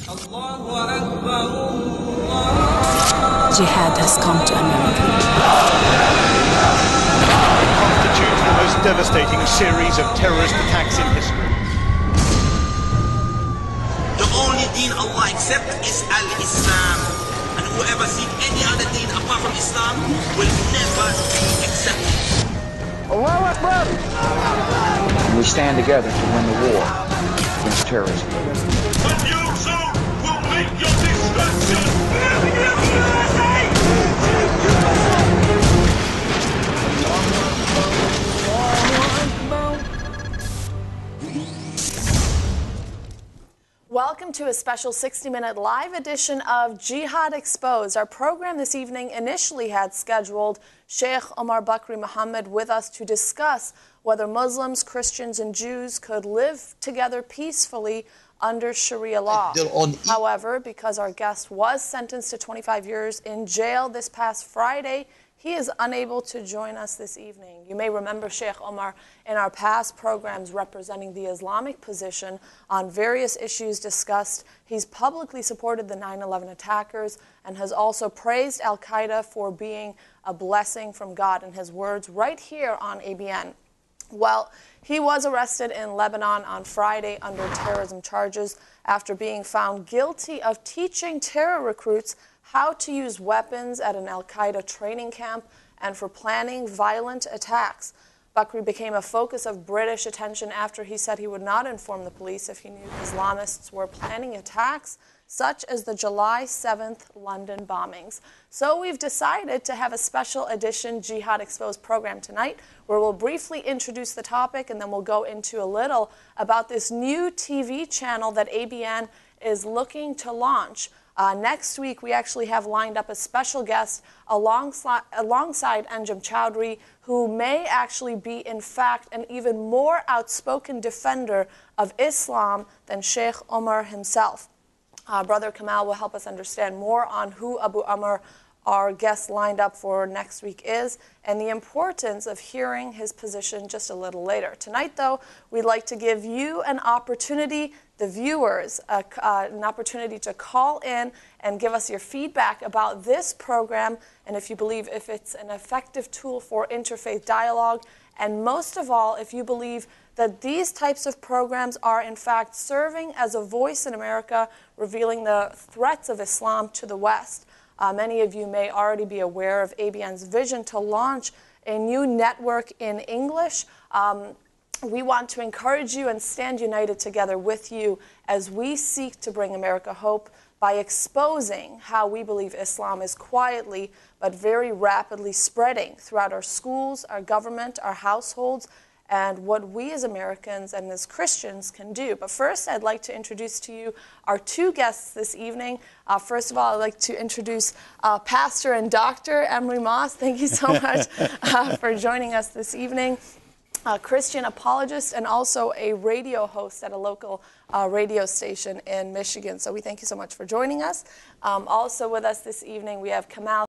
Jihad has come to America. Constitutes the most devastating series of terrorist attacks in history. The only deen Allah accepts is Al-Islam. And whoever seeks any other deen apart from Islam will never be accepted. Allahu Akbar! We stand together to win the war against terrorism. But you too will make your destruction! Welcome to a special 60-minute live edition of Jihad Exposed. Our program this evening initially had scheduled Sheikh Omar Bakri Muhammad with us to discuss whether Muslims, Christians, and Jews could live together peacefully under Shariah law. However, because our guest was sentenced to 25 years in jail this past Friday, he is unable to join us this evening. You may remember Sheikh Omar in our past programs representing the Islamic position on various issues discussed. He's publicly supported the 9/11 attackers and has also praised Al-Qaeda for being a blessing from God, in his words, right here on ABN. Well, he was arrested in Lebanon on Friday under terrorism charges after being found guilty of teaching terror recruits how to use weapons at an Al-Qaeda training camp and for planning violent attacks. Bakri became a focus of British attention after he said he would not inform the police if he knew Islamists were planning attacks, such as the July 7th London bombings. So we've decided to have a special edition Jihad Exposed program tonight, where we'll briefly introduce the topic and then we'll go into a little about this new TV channel that ABN is looking to launch. Next week, we actually have lined up a special guest alongside Anjem Chowdhury, who may actually be, in fact, an even more outspoken defender of Islam than Sheikh Omar himself. Brother Kamal will help us understand more on who Abu Amr, our guest lined up for next week, is, and the importance of hearing his position just a little later. Tonight, though, we'd like to give you an opportunity, the viewers, an opportunity to call in and give us your feedback about this program, and if you believe if it's an effective tool for interfaith dialogue, and most of all, if you believe that these types of programs are in fact serving as a voice in America, revealing the threats of Islam to the West. Many of you may already be aware of ABN's vision to launch a new network in English. We want to encourage you and stand united together with you as we seek to bring America hope by exposing how we believe Islam is quietly but very rapidly spreading throughout our schools, our government, our households, and what we as Americans and as Christians can do. But first, I'd like to introduce to you our two guests this evening. First of all, I'd like to introduce Pastor and Dr. Emery Moss. Thank you so much for joining us this evening. A Christian apologist and also a radio host at a local radio station in Michigan. So we thank you so much for joining us. Also with us this evening, we have Kamal